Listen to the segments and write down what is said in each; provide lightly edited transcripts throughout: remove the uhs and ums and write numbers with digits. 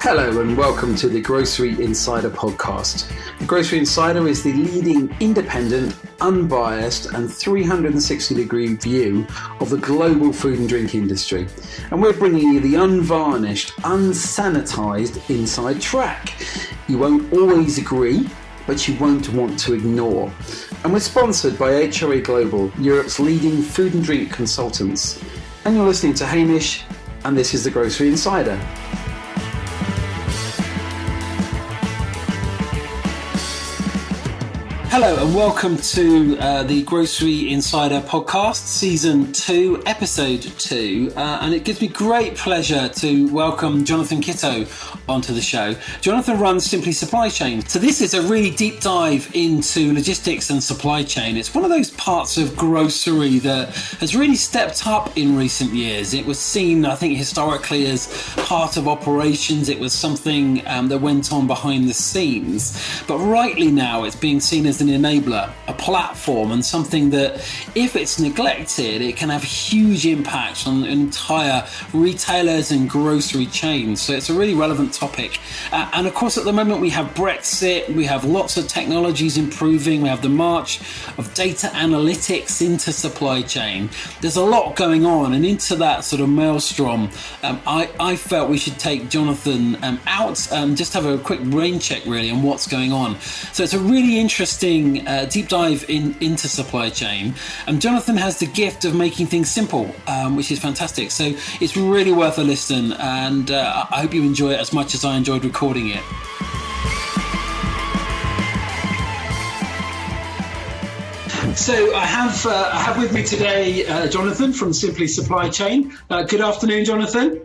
Hello and welcome to the Grocery Insider podcast. The Grocery Insider is the leading independent, unbiased and 360-degree view of the global food and drink industry. And we're bringing you the unvarnished, unsanitized inside track. You won't always agree, but you won't want to ignore. And we're sponsored by HRA Global, Europe's leading food and drink consultants. And you're listening to Hamish, and this is the Grocery Insider. Hello and welcome to the Grocery Insider podcast, Season 2, Episode 2. And it gives me great pleasure to welcome Jonathan Kittow onto the show. Jonathan runs Simply Supply Chain. So this is a really deep dive into logistics and supply chain. It's one of those parts of grocery that has really stepped up in recent years. It was seen, I think, historically as part of operations. It was something that went on behind the scenes. But rightly now, it's being seen as an enabler, a platform, and something that, if it's neglected, it can have huge impacts on entire retailers and grocery chains. So it's a really relevant topic. And of course, at the moment, we have Brexit, we have lots of technologies improving, we have the march of data analytics into supply chain. There's a lot going on, and into that sort of maelstrom, I felt we should take Jonathan out and just have a quick brain check, really, on what's going on. So it's a really interesting deep dive into supply chain, and Jonathan has the gift of making things simple, which is fantastic. So it's really worth a listen, and I hope you enjoy it as much as I enjoyed recording it. So I have with me today Jonathan from Simply Supply Chain. Good afternoon, Jonathan.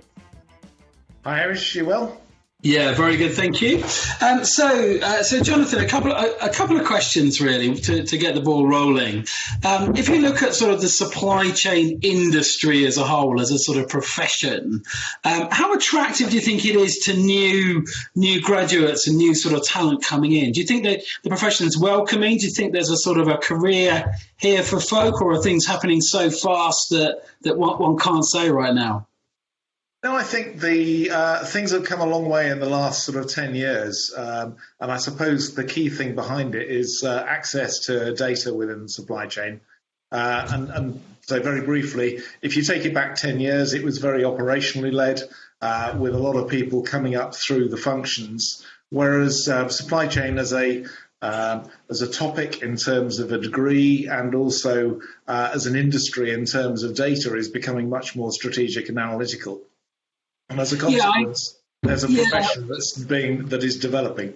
Hi, Hamish. You well? Yeah, very good, thank you. So Jonathan, a couple of questions really to get the ball rolling. If you look at sort of the supply chain industry as a whole, as a sort of profession, how attractive do you think it is to new graduates and new sort of talent coming in? Do you think that the profession is welcoming? Do you think there's a sort of a career here for folk, or are things happening so fast that one can't say right now? No, I think the things have come a long way in the last sort of 10 years. And I suppose the key thing behind it is access to data within the supply chain. And so very briefly, if you take it back 10 years, it was very operationally led, with a lot of people coming up through the functions, whereas supply chain as a topic in terms of a degree, and also as an industry in terms of data, is becoming much more strategic and analytical. And as a consequence, there's a profession that is developing.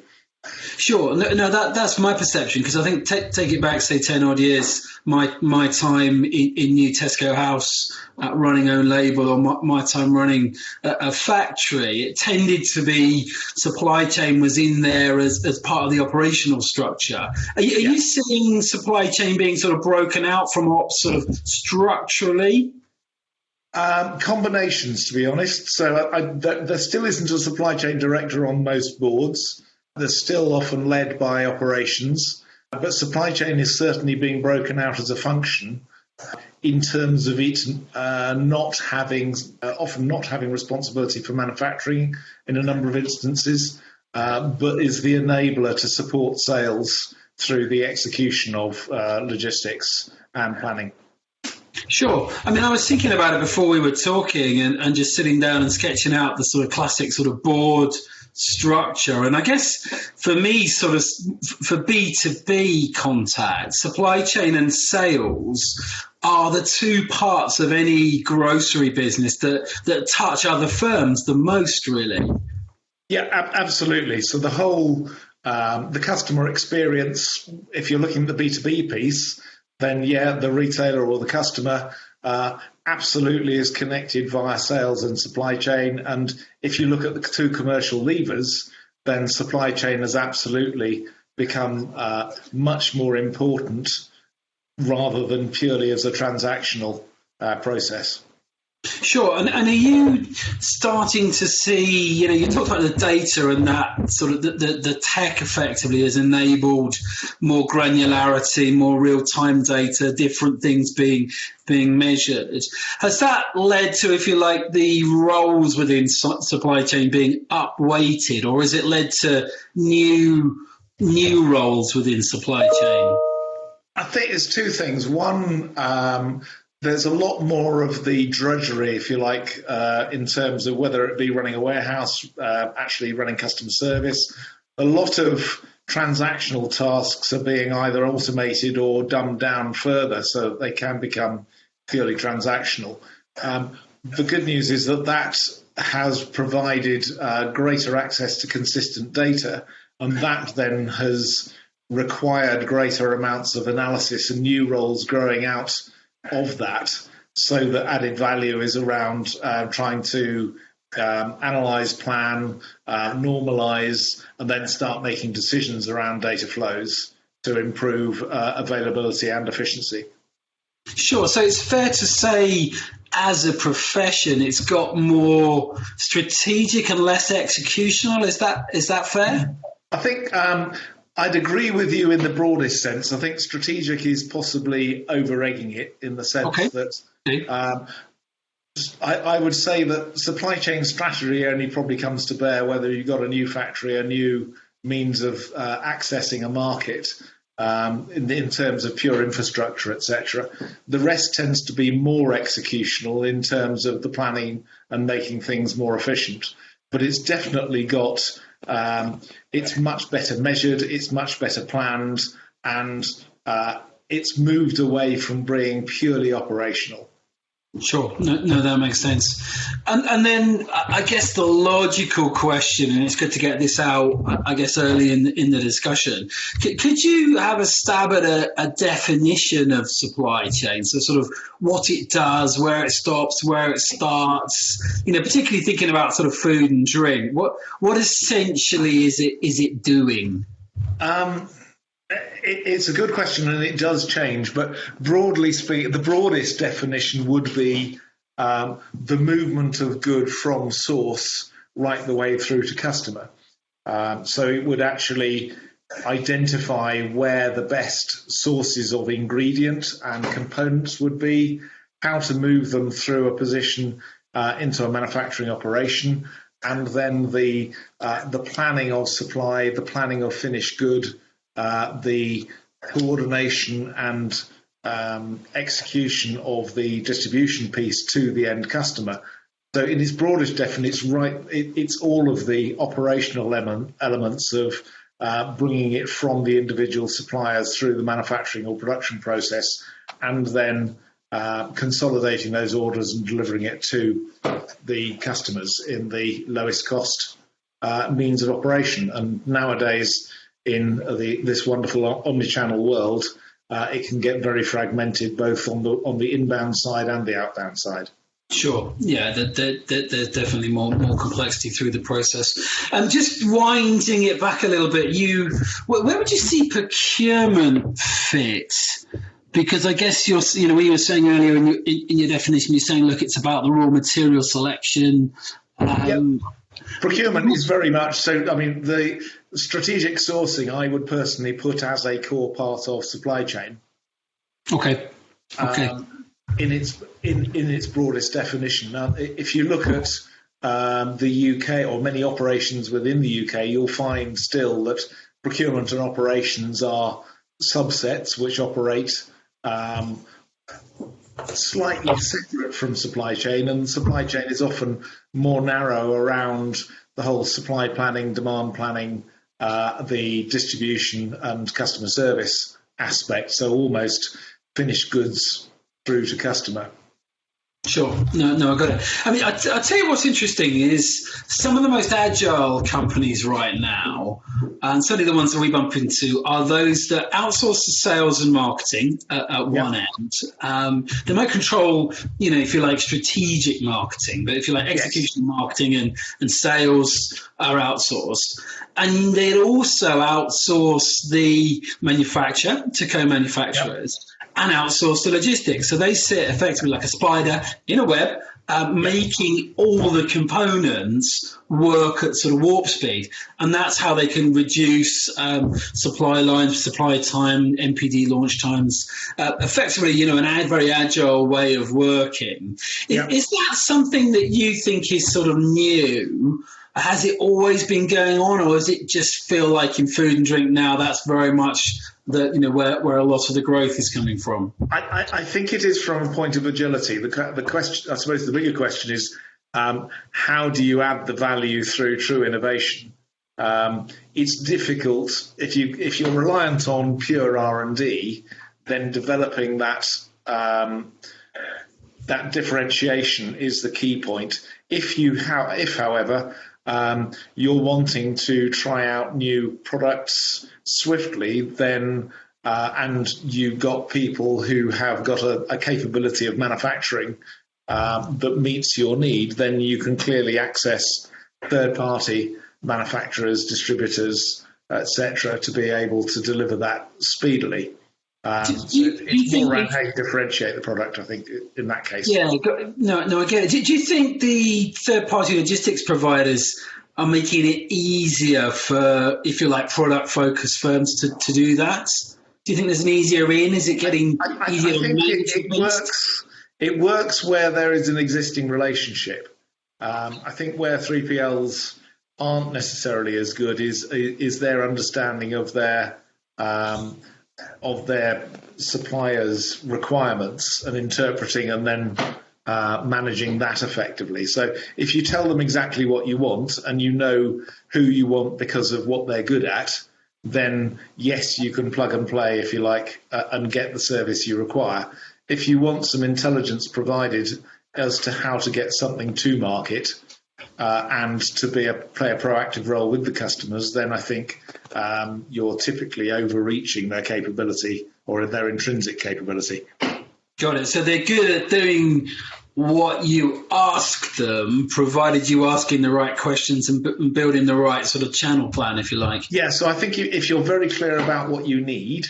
Sure, no, that's my perception, because I think take it back, say 10 odd years, my time in New Tesco House running own label, or my time running a factory, it tended to be supply chain was in there as part of the operational structure. Are you seeing supply chain being sort of broken out from ops sort of structurally? Combinations, to be honest. So there still isn't a supply chain director on most boards. They're still often led by operations, but supply chain is certainly being broken out as a function in terms of it often not having responsibility for manufacturing in a number of instances, but is the enabler to support sales through the execution of logistics and planning. Sure. I mean, I was thinking about it before we were talking, and just sitting down and sketching out the sort of classic sort of board structure. And I guess for me, sort of for B2B contact, supply chain and sales are the two parts of any grocery business that touch other firms the most, really. Yeah, absolutely. So the whole, the customer experience, if you're looking at the B2B piece, then the retailer or the customer absolutely is connected via sales and supply chain. And if you look at the two commercial levers, then supply chain has absolutely become much more important rather than purely as a transactional process. Sure. And are you starting to see, you talked about the data and that sort of the tech effectively has enabled more granularity, more real-time data, different things being measured. Has that led to, if you like, the roles within supply chain being up-weighted, or has it led to new roles within supply chain? I think it's two things. One, there's a lot more of the drudgery, if you like, in terms of whether it be running a warehouse, actually running customer service. A lot of transactional tasks are being either automated or dumbed down further so they can become purely transactional. The good news is that has provided greater access to consistent data, and that then has required greater amounts of analysis and new roles growing out of that, so that added value is around trying to analyze, plan, normalize, and then start making decisions around data flows to improve availability and efficiency. Sure. So it's fair to say, as a profession, it's got more strategic and less executional. Is that fair? I think I'd agree with you in the broadest sense. I think strategic is possibly over-egging it in the sense that I would say that supply chain strategy only probably comes to bear whether you've got a new factory, a new means of accessing a market in terms of pure infrastructure, etc. The rest tends to be more executional in terms of the planning and making things more efficient. But it's definitely got... it's much better measured, it's much better planned, and it's moved away from being purely operational. Sure. No, that makes sense. And then I guess the logical question, and it's good to get this out, I guess, early in the discussion, could you have a stab at a definition of supply chain? So sort of what it does, where it stops, where it starts, particularly thinking about sort of food and drink. What essentially is it doing? It's a good question, and it does change. But broadly speaking, the broadest definition would be the movement of good from source right the way through to customer. So it would actually identify where the best sources of ingredient and components would be, how to move them through a position into a manufacturing operation, and then the planning of supply, the planning of finished good, the coordination and execution of the distribution piece to the end customer. So in its broadest definition, it's all of the operational elements of bringing it from the individual suppliers through the manufacturing or production process, and then consolidating those orders and delivering it to the customers in the lowest cost means of operation. And nowadays, in this wonderful omnichannel world, it can get very fragmented, both on the inbound side and the outbound side. Sure. Yeah, there's definitely more complexity through the process. Just winding it back a little bit, where would you see procurement fit? Because I guess what you were saying earlier in your definition, you're saying, look, it's about the raw material selection. Yep. Procurement is very much so. I mean, the strategic sourcing I would personally put as a core part of supply chain. Okay. In its broadest definition. Now, if you look at the UK or many operations within the UK, you'll find still that procurement and operations are subsets which operate slightly separate from supply chain, and supply chain is often more narrow around the whole supply planning, demand planning, the distribution and customer service aspect, so almost finished goods through to customer. Sure. No, I got it. I mean, I'll tell you what's interesting is some of the most agile companies right now, and certainly the ones that we bump into, are those that outsource the sales and marketing at one end. They might control, if you like, strategic marketing, but if you like, execution marketing and sales are outsourced. And they'd also outsource the manufacture to co-manufacturers. And outsource the logistics. So they sit effectively like a spider in a web, making all the components work at sort of warp speed. And that's how they can reduce supply lines, supply time, NPD launch times, effectively, an very agile way of working. Is that something that you think is sort of new? Has it always been going on, or does it just feel like in food and drink now that's very much where a lot of the growth is coming from? I think it is from a point of agility. The question, I suppose, the bigger question is, how do you add the value through true innovation? It's difficult if you're reliant on pure R&D. Then developing that differentiation is the key point. If, however, you're wanting to try out new products swiftly, then and you've got people who have got a capability of manufacturing that meets your need, then you can clearly access third-party manufacturers, distributors, etc., to be able to deliver that speedily. It's more around how you differentiate the product, I think, in that case. Yeah, no, I get it. Do you think the third-party logistics providers are making it easier for, if you like, product-focused firms to do that? Do you think there's an easier in? Is it getting easier? I think it works where there is an existing relationship. I think where 3PLs aren't necessarily as good is their understanding of their suppliers' requirements and interpreting and then managing that effectively. So if you tell them exactly what you want and you know who you want because of what they're good at, then yes, you can plug and play, if you like, and get the service you require. If you want some intelligence provided as to how to get something to market and to play a proactive role with the customers, then I think you're typically overreaching their capability or their intrinsic capability. Got it. So they're good at doing what you ask them, provided you asking the right questions and building the right sort of channel plan, if you like. Yeah, so I think if you're very clear about what you need,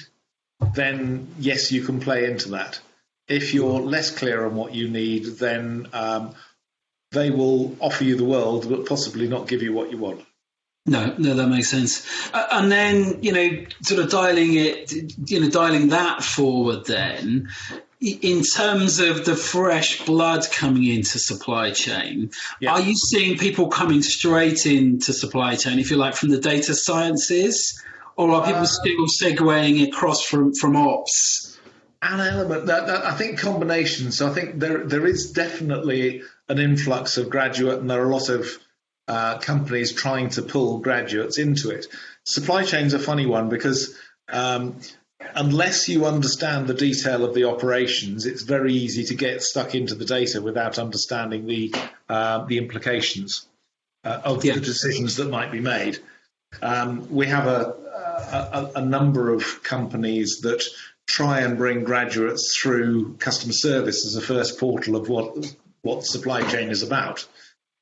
then yes, you can play into that. If you're less clear on what you need, then they will offer you the world, but possibly not give you what you want. No, that makes sense. And then, sort of dialing that forward then, in terms of the fresh blood coming into supply chain, Are you seeing people coming straight into supply chain, if you like, from the data sciences, or are people still segueing across from ops? An element that I think combination. So I think there is definitely an influx of graduate, and there are a lot of companies trying to pull graduates into it. Supply chain's a funny one because unless you understand the detail of the operations, it's very easy to get stuck into the data without understanding the implications of the decisions that might be made. We have a number of companies that try and bring graduates through customer service as a first portal of what supply chain is about,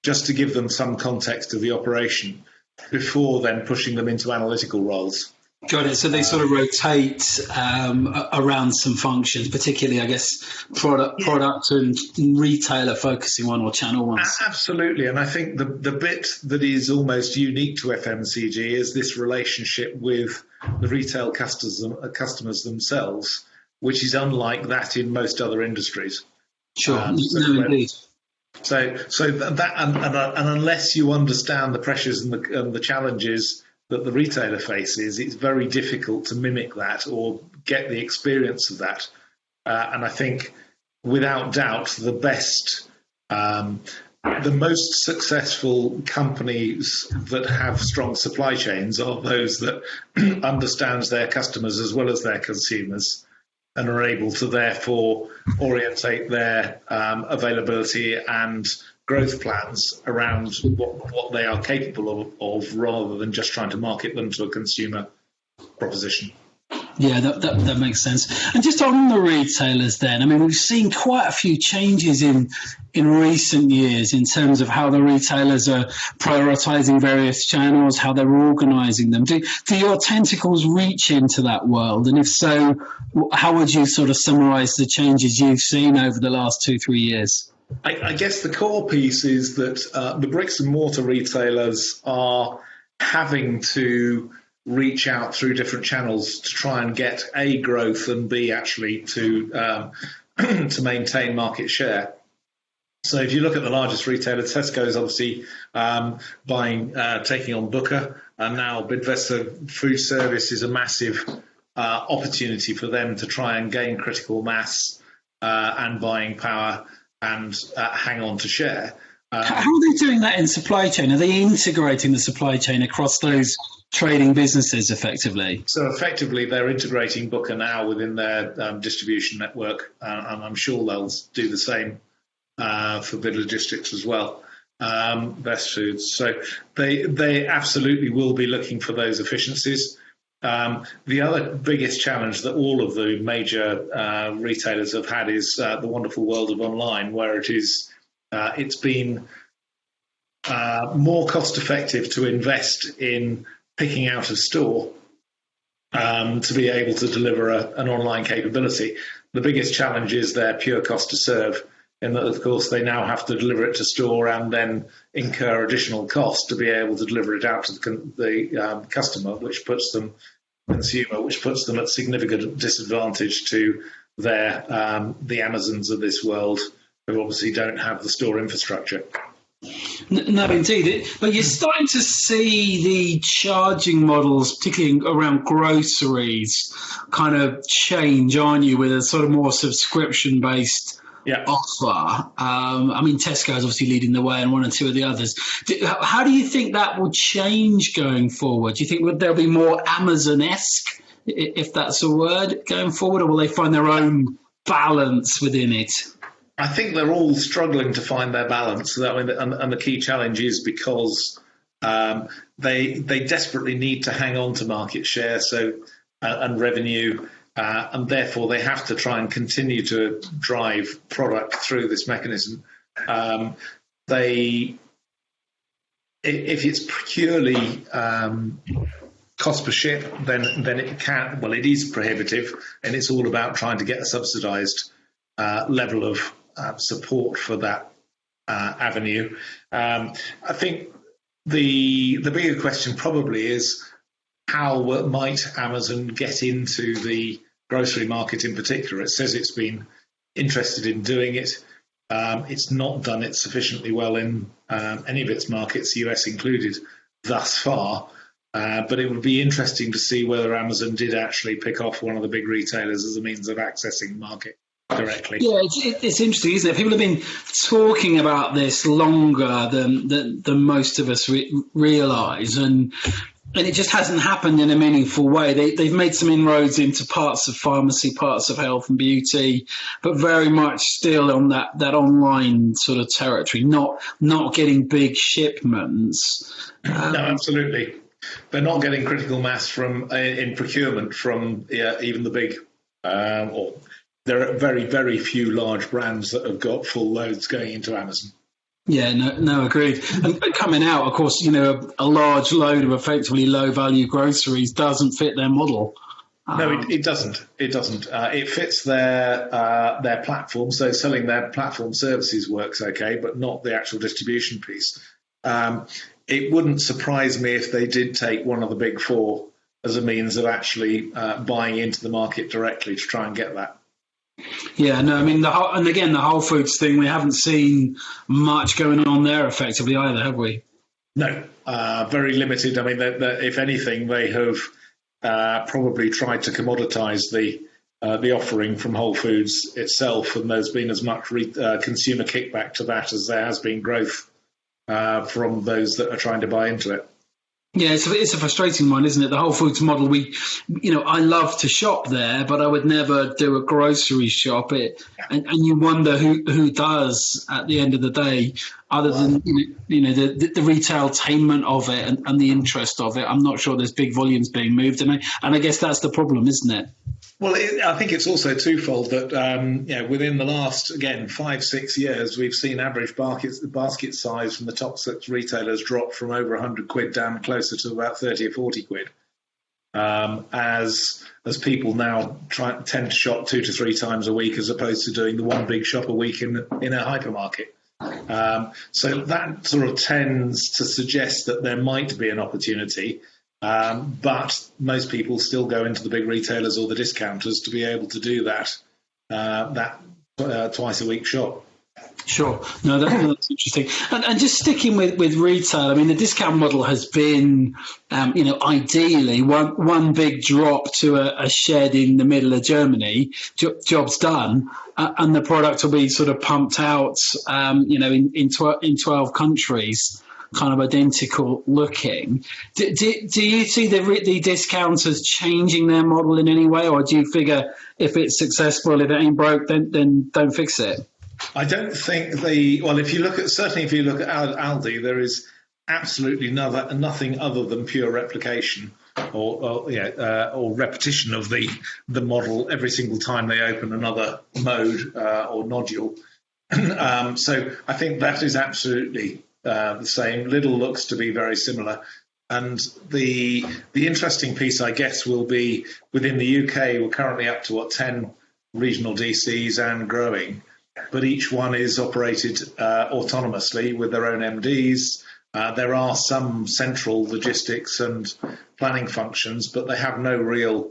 just to give them some context of the operation before then pushing them into analytical roles. Got it. So they sort of rotate around some functions, particularly, I guess, product and retailer focusing on, or channel ones. Absolutely. And I think the bit that is almost unique to FMCG is this relationship with the retail customers themselves, which is unlike that in most other industries. Sure. Indeed. So that and unless you understand the pressures and the challenges that the retailer faces, it's very difficult to mimic that or get the experience of that. And I think, without doubt, the most successful companies that have strong supply chains are those that understands their customers as well as their consumers, and are able to therefore orientate their availability and growth plans around what they are capable of rather than just trying to market them to a consumer proposition. Yeah, that makes sense. And just on the retailers then, I mean, we've seen quite a few changes in recent years in terms of how the retailers are prioritising various channels, how they're organising them. Do your tentacles reach into that world? And if so, how would you sort of summarise the changes you've seen over the last 2-3 years? I guess the core piece is that the bricks and mortar retailers are having to reach out through different channels to try and get A, growth, and B, actually to to maintain market share. So if you look at the largest retailer, Tesco is obviously taking on Booker, and now Bidvesta Food Service is a massive opportunity for them to try and gain critical mass and buying power and hang on to share. How are they doing that in supply chain? Are they integrating the supply chain across those trading businesses effectively? So effectively, they're integrating Booker now within their distribution network, and I'm sure they'll do the same for Bid Logistics as well, Best Foods. So they absolutely will be looking for those efficiencies. The other biggest challenge that all of the major retailers have had is the wonderful world of online, where it's been more cost effective to invest in picking out of store to be able to deliver an online capability. The biggest challenge is their pure cost to serve, in that, of course, they now have to deliver it to store and then incur additional cost to be able to deliver it out to the customer, which puts them at significant disadvantage to the Amazons of this world, who obviously don't have the store infrastructure. No, indeed. But you're starting to see the charging models, particularly around groceries, kind of change, aren't you, with a sort of more subscription-based offer. I mean, Tesco is obviously leading the way and one or two of the others. How do you think that will change going forward? Do you think there'll be more Amazon-esque, if that's a word, going forward, or will they find their own balance within it? I think they're all struggling to find their balance. And the key challenge is because they desperately need to hang on to market share and revenue, and therefore they have to try and continue to drive product through this mechanism. If it's purely cost per ship, then it is prohibitive, and it's all about trying to get a subsidised level of support for that avenue. I think the bigger question probably is, how might Amazon get into the grocery market in particular? It says it's been interested in doing it. It's not done it sufficiently well in any of its markets, US included, thus far. But it would be interesting to see whether Amazon did actually pick off one of the big retailers as a means of accessing the market directly. Yeah, it's interesting, isn't it? People have been talking about this longer than most of us realise, and it just hasn't happened in a meaningful way. They've made some inroads into parts of pharmacy, parts of health and beauty, but very much still on that online sort of territory, not getting big shipments. No, absolutely. They're not getting critical mass in procurement from even the big or there are very, very few large brands that have got full loads going into Amazon. Yeah, no, agreed. And coming out, of course, a large load of effectively low-value groceries doesn't fit their model. No, it doesn't. It doesn't. It fits their platform. So selling their platform services works okay, but not the actual distribution piece. It wouldn't surprise me if they did take one of the big four as a means of actually buying into the market directly to try and get that. Yeah, no, I mean, the Whole Foods thing, we haven't seen much going on there effectively either, have we? No, very limited. I mean, if anything, they have probably tried to commoditize the offering from Whole Foods itself, and there's been as much consumer kickback to that as there has been growth from those that are trying to buy into it. Yeah, it's a frustrating one, isn't it? The Whole Foods model, I love to shop there, but I would never do a grocery shop. And you wonder who does at the end of the day, other than the retail-tainment of it and the interest of it. I'm not sure there's big volumes being moved, and I guess that's the problem, isn't it? Well, I think it's also twofold that within the last, again, 5-6 years, we've seen average basket size from the top 6 retailers drop from over 100 quid down closer to about 30 or 40 quid. as people now tend to shop 2 to 3 times a week as opposed to doing the one big shop a week in a hypermarket. So that sort of tends to suggest that there might be an opportunity, but most people still go into the big retailers or the discounters to be able to do that twice a week shop. Sure. No, that's interesting. And just sticking with retail, I mean, the discount model has been, ideally one big drop to a shed in the middle of Germany, job's done, and the product will be sort of pumped out, in 12 countries, kind of identical looking. Do you see the discounters changing their model in any way, or do you figure if it's successful, if it ain't broke, then don't fix it? I don't think if you look at Aldi, there is absolutely nothing other than pure replication or repetition of the model every single time they open another mode or nodule. So I think that is absolutely the same. Lidl looks to be very similar. And the interesting piece, I guess, will be within the UK, we're currently up to 10 regional DCs and growing. But each one is operated autonomously with their own MDs. There are some central logistics and planning functions, but they have no real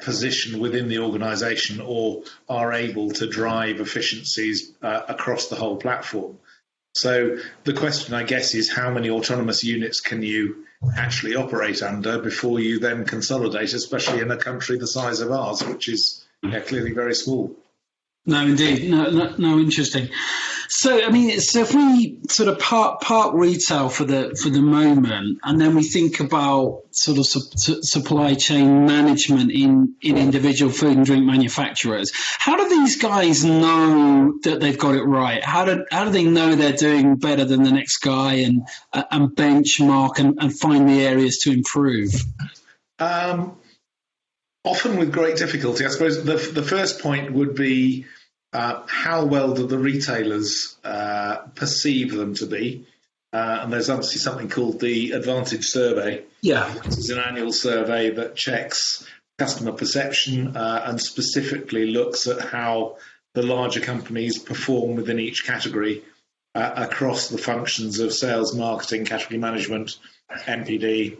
position within the organisation or are able to drive efficiencies across the whole platform. So the question, I guess, is how many autonomous units can you actually operate under before you then consolidate, especially in a country the size of ours, which is clearly very small. No, indeed. No, interesting. So, I mean, if we sort of park retail for the moment, and then we think about sort of supply chain management in individual food and drink manufacturers, how do these guys know that they've got it right? How do they know they're doing better than the next guy and benchmark and find the areas to improve? Often with great difficulty. I suppose the first point would be how well do the retailers perceive them to be? And there's obviously something called the Advantage Survey. Yeah. Which is an annual survey that checks customer perception and specifically looks at how the larger companies perform within each category across the functions of sales, marketing, category management, NPD.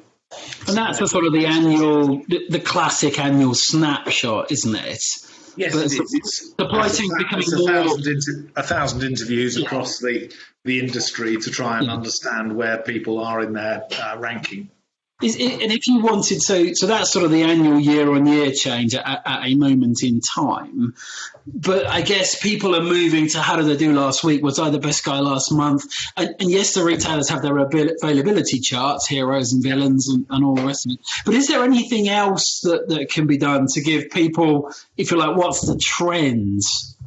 And that's the sort of the classic annual snapshot, isn't it? Yes, it is. Supply chain becoming more 1,000 interviews across the industry to try and understand where people are in their ranking. And if you wanted, so that's sort of the annual year-on-year change at a moment in time. But I guess people are moving to how did they do last week? Was I the best guy last month? And yes, the retailers have their availability charts, heroes and villains and all the rest of it. But is there anything else that can be done to give people, if you like, what's the trends?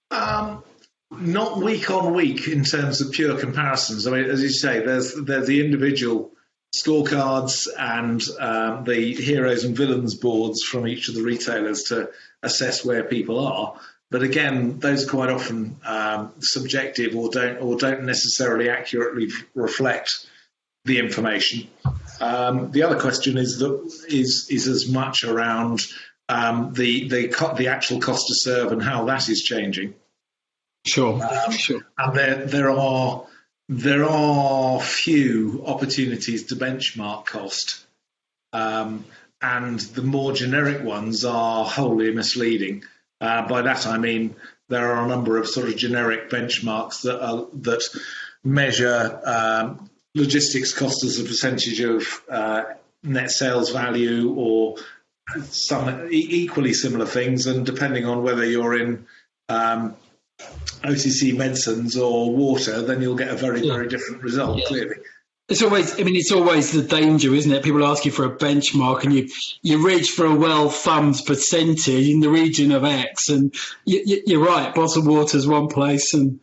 Not week on week in terms of pure comparisons. I mean, as you say, there's the individual scorecards and the heroes and villains boards from each of the retailers to assess where people are. But again, those are quite often subjective or don't necessarily accurately reflect the information. The other question is as much around the actual cost to serve and how that is changing. Sure. And there are few opportunities to benchmark cost, and the more generic ones are wholly misleading. By that I mean there are a number of sort of generic benchmarks that measure logistics cost as a percentage of net sales value, or some equally similar things, and depending on whether you're in OTC medicines or water, then you'll get a very different result, clearly. It's always the danger, isn't it? People ask you for a benchmark and you reach for a well-thumbed percentage in the region of X, and you're right, bottled water's one place and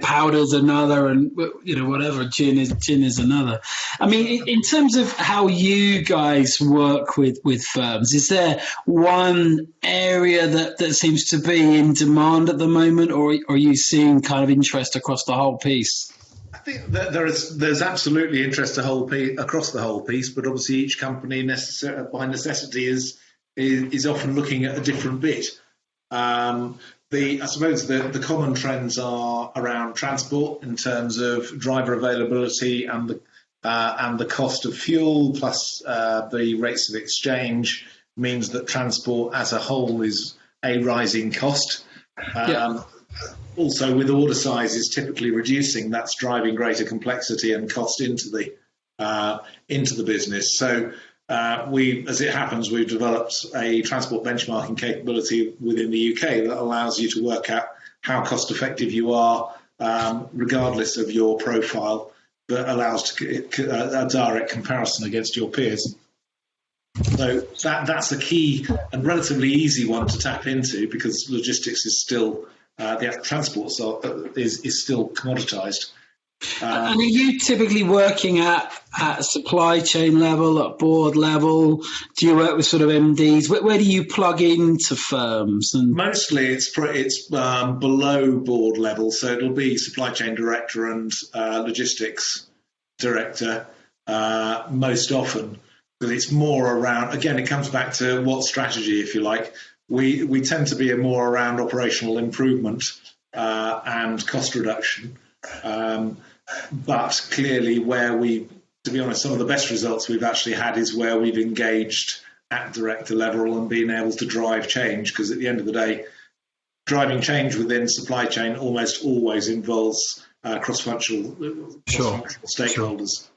powder's another, and whatever, gin is another. I mean, in terms of how you guys work with firms, is there one area that seems to be in demand at the moment, or are you seeing kind of interest across the whole piece? I think that there's absolutely interest across the whole piece, but obviously each company by necessity is often looking at a different bit. I suppose the common trends are around transport in terms of driver availability and the cost of fuel, plus the rates of exchange means that transport as a whole is a rising cost. Also, with order sizes typically reducing, that's driving greater complexity and cost into the business. So, as it happens, we've developed a transport benchmarking capability within the UK that allows you to work out how cost effective you are, regardless of your profile, but allows a direct comparison against your peers. So that's a key and relatively easy one to tap into, because logistics is still the actual transport is still commoditized. And are you typically working at supply chain level, at board level? Do you work with sort of MDs? Where do you plug into firms? And mostly it's below board level, so it'll be supply chain director and logistics director most often. But it's more around, again, it comes back to what strategy, if you like. We tend to be more around operational improvement and cost reduction. But clearly to be honest, some of the best results we've actually had is where we've engaged at director level and been able to drive change, because at the end of the day, driving change within supply chain almost always involves cross-functional stakeholders.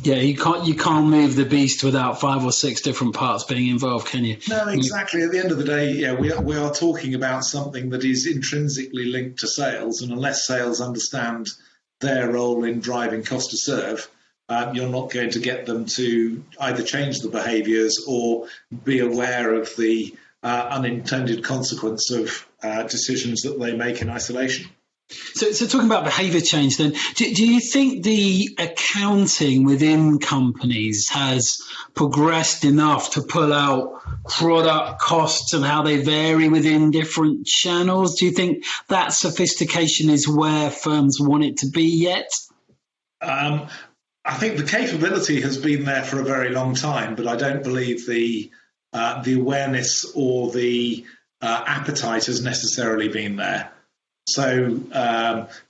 Yeah, you can't move the beast without 5 or 6 different parts being involved, can you? No, exactly. At the end of the day, we are talking about something that is intrinsically linked to sales, and unless sales understand their role in driving cost to serve, you're not going to get them to either change the behaviours or be aware of the unintended consequence of decisions that they make in isolation. So talking about behaviour change then, do you think the accounting within companies has progressed enough to pull out product costs and how they vary within different channels? Do you think that sophistication is where firms want it to be yet? I think the capability has been there for a very long time, but I don't believe the awareness or the appetite has necessarily been there. So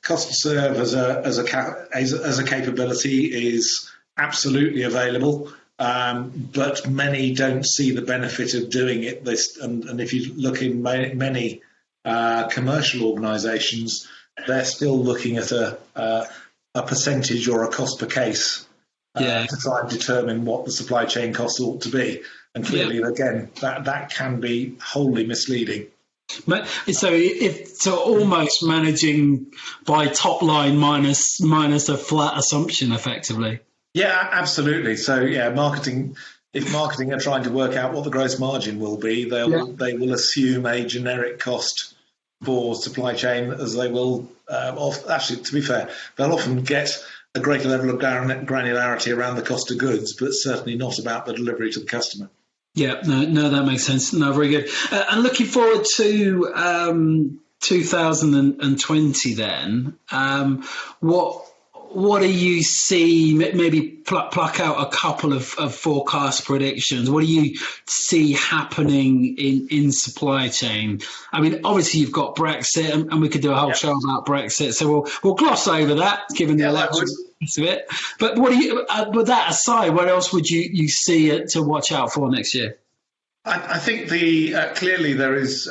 cost to serve as a capability is absolutely available, but many don't see the benefit of doing it. And if you look in many commercial organisations, they're still looking at a percentage or a cost per case to try and determine what the supply chain costs ought to be. And clearly, again, that can be wholly misleading. So almost managing by top line minus a flat assumption, effectively. Yeah, absolutely. So if marketing are trying to work out what the gross margin will be, they will assume a generic cost for supply chain, as they will. Actually, to be fair, they'll often get a greater level of granularity around the cost of goods, but certainly not about the delivery to the customer. Yeah, no, that makes sense. No, very good. And looking forward to 2020 then, what do you see, maybe pluck out a couple of forecast predictions? What do you see happening in supply chain? I mean, obviously you've got Brexit, and we could do a whole show about Brexit, so we'll gloss over that, given the election piece of it. But what do you, with that aside, what else would you see to watch out for next year? I think clearly there is.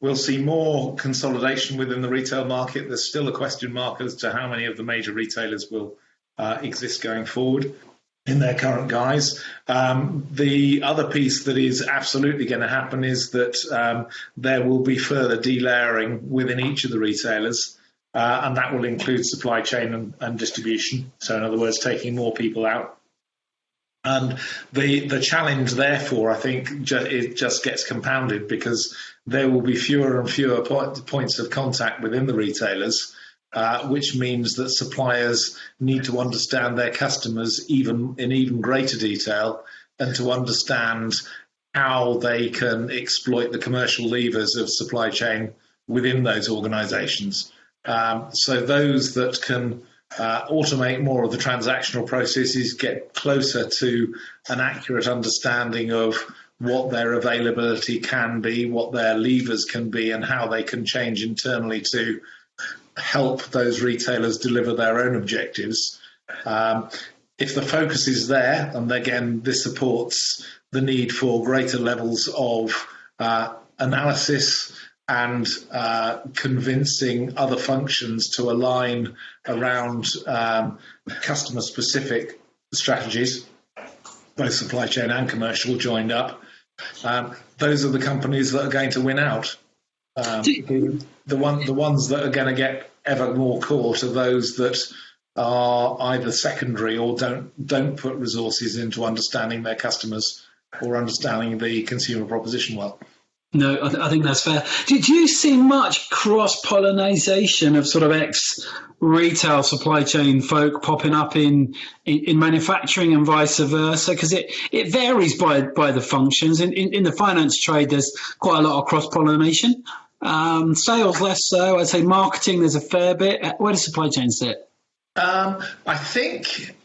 We'll see more consolidation within the retail market. There's still a question mark as to how many of the major retailers will exist going forward in their current guise. The other piece that is absolutely going to happen is that there will be further delayering within each of the retailers, and that will include supply chain and distribution. So, in other words, taking more people out. And the challenge, therefore, I think it just gets compounded, because there will be fewer and fewer points of contact within the retailers, which means that suppliers need to understand their customers in even greater detail, and to understand how they can exploit the commercial levers of supply chain within those organisations. So those that can automate more of the transactional processes, get closer to an accurate understanding of what their availability can be, what their levers can be, and how they can change internally to help those retailers deliver their own objectives. If the focus is there, and again, this supports the need for greater levels of analysis and convincing other functions to align around customer-specific strategies, both supply chain and commercial joined up. Those are the companies that are going to win out. The ones that are going to get ever more caught are those that are either secondary or don't put resources into understanding their customers or understanding the consumer proposition well. No, I think that's fair. Did you see much cross-pollination of sort of ex-retail supply chain folk popping up in manufacturing and vice versa? Because it varies by the functions. In the finance trade, there's quite a lot of cross-pollination. Sales, less so. I'd say marketing, there's a fair bit. Where does supply chain sit? I think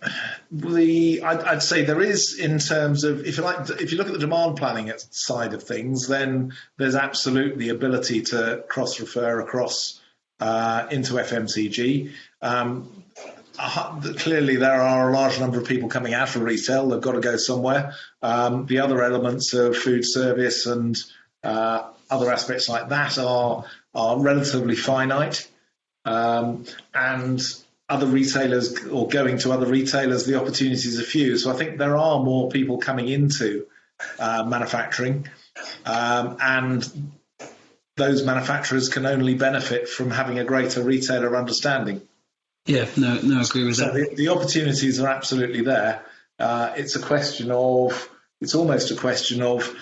I'd say there is, in terms of, if you look at the demand planning side of things, then there's absolutely the ability to cross-refer across into FMCG. Clearly, there are a large number of people coming out of retail. They've got to go somewhere. The other elements of food service and other aspects like that are relatively finite, and other retailers, or going to other retailers, the opportunities are few. So I think there are more people coming into manufacturing, and those manufacturers can only benefit from having a greater retailer understanding. Yeah, no, I agree with that. The opportunities are absolutely there. It's almost a question of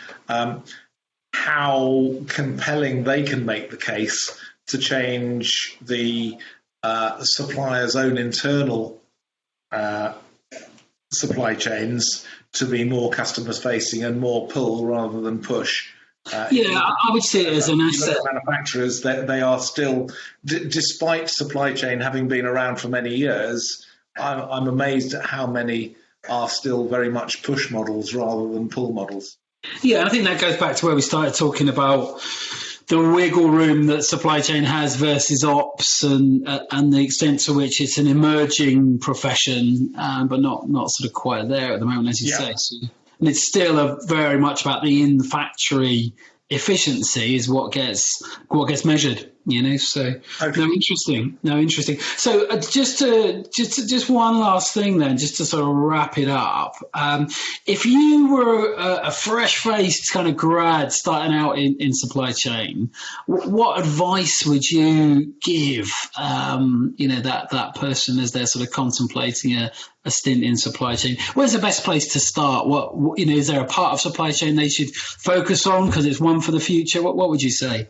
how compelling they can make the case to change the supplier's own internal supply chains to be more customers facing and more pull rather than push. I would see it as an asset. Manufacturers, they are still, despite supply chain having been around for many years, I'm amazed at how many are still very much push models rather than pull models. Yeah, I think that goes back to where we started talking about the wiggle room that supply chain has versus ops, and the extent to which it's an emerging profession, but not sort of quite there at the moment, as you say. So, and it's still very much about the in-factory efficiency is what gets measured, So okay. No, interesting. So just one last thing then, just to sort of wrap it up. If you were a fresh-faced kind of grad starting out in supply chain, what advice would you give, that person as they're sort of contemplating a stint in supply chain? Where's the best place to start? What is there a part of supply chain they should focus on because it's one for the future? What would you say?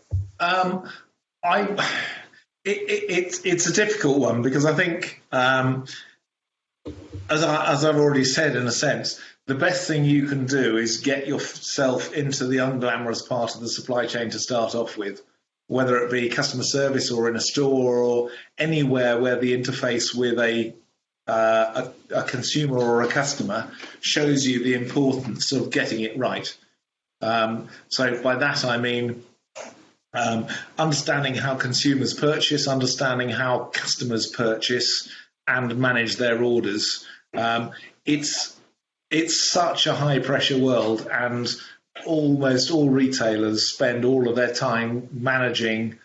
It's a difficult one, because I think, as I've already said, in a sense, the best thing you can do is get yourself into the unglamorous part of the supply chain to start off with, whether it be customer service or in a store or anywhere where the interface with a consumer or a customer shows you the importance of getting it right. So by that I mean understanding how consumers purchase, understanding how customers purchase and manage their orders. It's such a high pressure world, and almost all retailers spend all of their time managing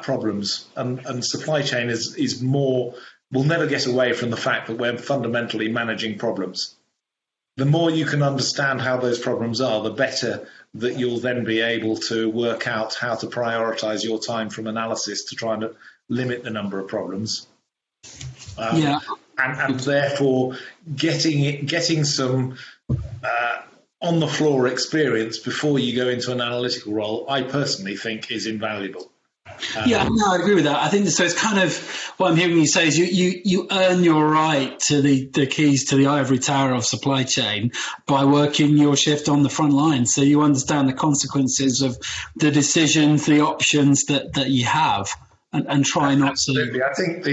problems, and supply chain is more. We'll never get away from the fact that we're fundamentally managing problems. The more you can understand how those problems are, the better that you'll then be able to work out how to prioritize your time from analysis to try and limit the number of problems. And therefore getting some on the floor experience before you go into an analytical role, I personally think is invaluable. I agree with that. I think so. It's kind of what I'm hearing you say is you earn your right to the keys to the ivory tower of supply chain by working your shift on the front line. So you understand the consequences of the decisions, the options that you have, and try not to. Absolutely. I think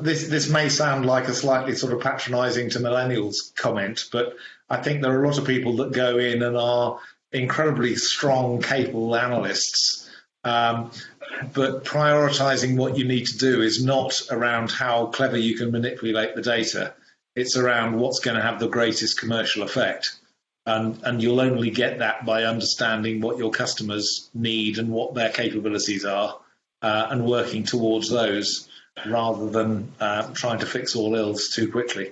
This may sound like a slightly sort of patronising to millennials comment, but I think there are a lot of people that go in and are incredibly strong, capable analysts. But prioritising what you need to do is not around how clever you can manipulate the data. It's around what's going to have the greatest commercial effect. And you'll only get that by understanding what your customers need and what their capabilities are, and working towards those rather than trying to fix all ills too quickly.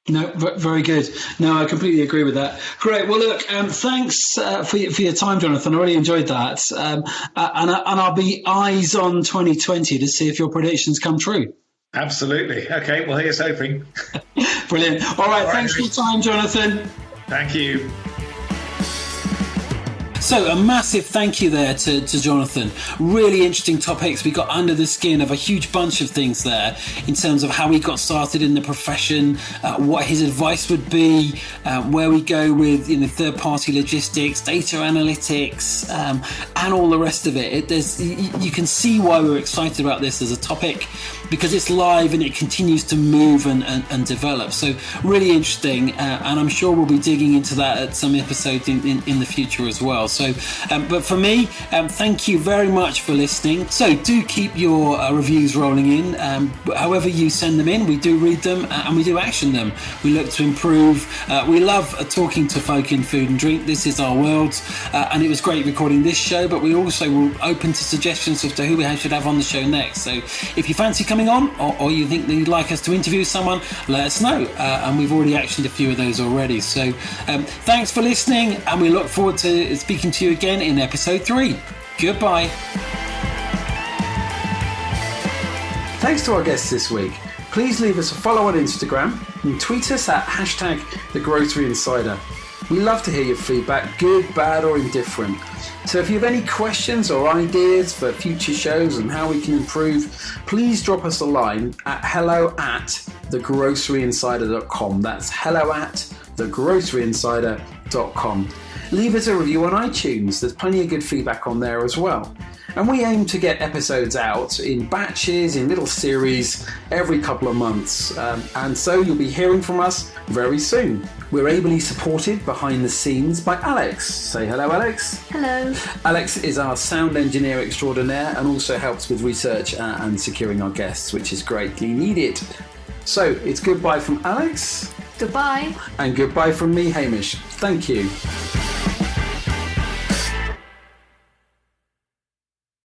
No, very good. No, I completely agree with that. Great. Well, look, thanks for your time, Jonathan. I really enjoyed that. And I'll be eyes on 2020 to see if your predictions come true. Absolutely. Okay, well, here's hoping. Brilliant. All right, thanks for your time, Jonathan. Thank you. So a massive thank you there to Jonathan. Really interesting topics. We got under the skin of a huge bunch of things there in terms of how he got started in the profession, what his advice would be, where we go with third-party logistics, data analytics, and all the rest of it. You can see why we're excited about this as a topic, because it's live and it continues to move and develop. So really interesting, and I'm sure we'll be digging into that at some episode in the future as well. So, but for me, thank you very much for listening. So do keep your reviews rolling in. However you send them in, we do read them and we do action them. We look to improve. We love talking to folk in food and drink. This is our world, and it was great recording this show, but we also will open to suggestions as to who we should have on the show next. So if you fancy coming on, or you think that you'd like us to interview someone, let us know, and we've already actioned a few of those already. So thanks for listening, and we look forward to speaking to you again in episode 3. Goodbye. Thanks to our guests this week. Please leave us a follow on Instagram and tweet us at #TheGroceryInsider. We love to hear your feedback, good, bad or indifferent. So if you have any questions or ideas for future shows and how we can improve, please drop us a line at hello@thegroceryinsider.com. That's hello@thegroceryinsider.com. Leave us a review on iTunes. There's plenty of good feedback on there as well. And we aim to get episodes out in batches, in little series, every couple of months. And so you'll be hearing from us very soon. We're ably supported behind the scenes by Alex. Say hello, Alex. Hello. Alex is our sound engineer extraordinaire and also helps with research and securing our guests, which is greatly needed. So it's goodbye from Alex. Goodbye. And goodbye from me, Hamish. Thank you.